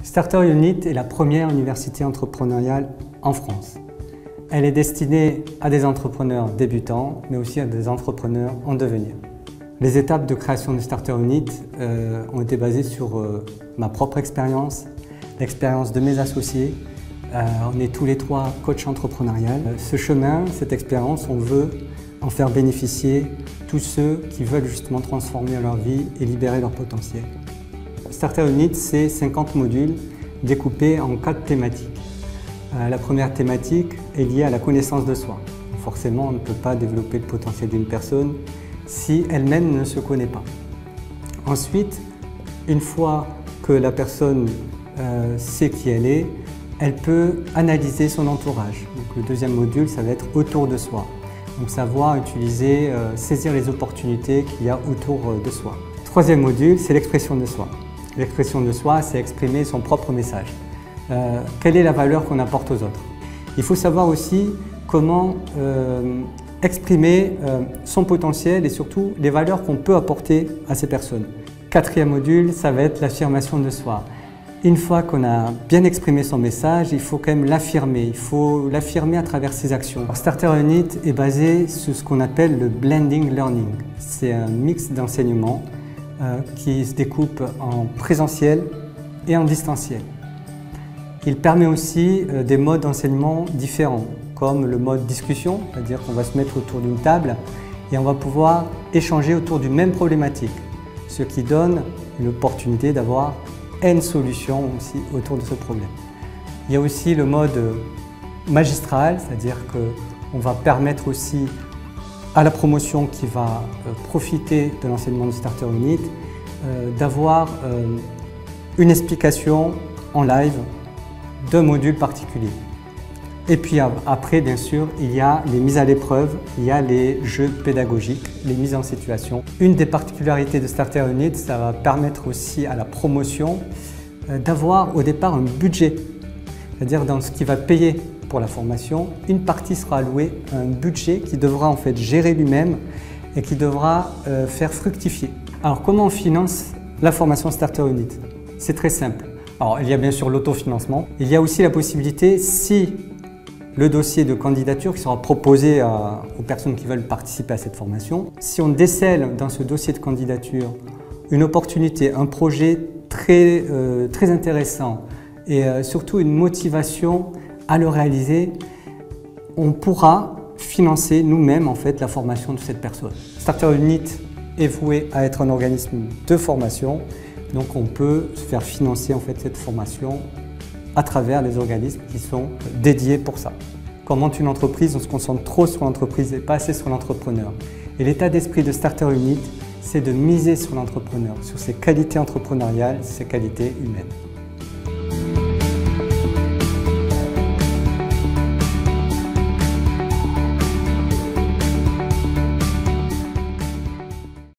Starter Unit est la première université entrepreneuriale en France. Elle est destinée à des entrepreneurs débutants, mais aussi à des entrepreneurs en devenir. Les étapes de création de Starter Unit ont été basées sur ma propre expérience, l'expérience de mes associés. On est tous les trois coachs entrepreneuriales. Ce chemin, cette expérience, on veut en faire bénéficier tous ceux qui veulent justement transformer leur vie et libérer leur potentiel. Starter Unit, c'est 50 modules découpés en 4 thématiques. La première thématique est liée à la connaissance de soi. Forcément, on ne peut pas développer le potentiel d'une personne si elle-même ne se connaît pas. Ensuite, une fois que la personne sait qui elle est, elle peut analyser son entourage. Donc, le deuxième module, ça va être autour de soi. Donc savoir utiliser, saisir les opportunités qu'il y a autour de soi. Troisième module, c'est l'expression de soi. L'expression de soi, c'est exprimer son propre message. Quelle est la valeur qu'on apporte aux autres? Il faut savoir aussi comment exprimer son potentiel et surtout les valeurs qu'on peut apporter à ces personnes. Quatrième module, ça va être l'affirmation de soi. Une fois qu'on a bien exprimé son message, il faut quand même l'affirmer. Il faut l'affirmer à travers ses actions. Alors, Starter Unit est basé sur ce qu'on appelle le blending learning. C'est un mix d'enseignement qui se découpe en présentiel et en distanciel. Il permet aussi des modes d'enseignement différents, comme le mode discussion, c'est-à-dire qu'on va se mettre autour d'une table et on va pouvoir échanger autour d'une même problématique, ce qui donne l'opportunité d'avoir une solution aussi autour de ce problème. Il y a aussi le mode magistral, c'est-à-dire qu'on va permettre aussi à la promotion qui va profiter de l'enseignement de Starter Unit d'avoir une explication en live d'un module particulier. Et puis après, bien sûr, il y a les mises à l'épreuve, il y a les jeux pédagogiques, les mises en situation. Une des particularités de Starter Unit, ça va permettre aussi à la promotion d'avoir au départ un budget. C'est-à-dire dans ce qui va payer pour la formation, une partie sera allouée à un budget qui devra en fait gérer lui-même et qui devra faire fructifier. Alors comment on finance la formation Starter Unit? C'est très simple. Alors il y a bien sûr l'autofinancement. Il y a aussi la possibilité, si le dossier de candidature qui sera proposé aux personnes qui veulent participer à cette formation. Si on décèle dans ce dossier de candidature une opportunité, un projet très intéressant et surtout une motivation à le réaliser, on pourra financer nous-mêmes en fait la formation de cette personne. Starter Unit est voué à être un organisme de formation, donc on peut se faire financer en fait cette formation à travers les organismes qui sont dédiés pour ça. Quand on monte une entreprise, on se concentre trop sur l'entreprise et pas assez sur l'entrepreneur. Et l'état d'esprit de Starter Unit, c'est de miser sur l'entrepreneur, sur ses qualités entrepreneuriales, ses qualités humaines.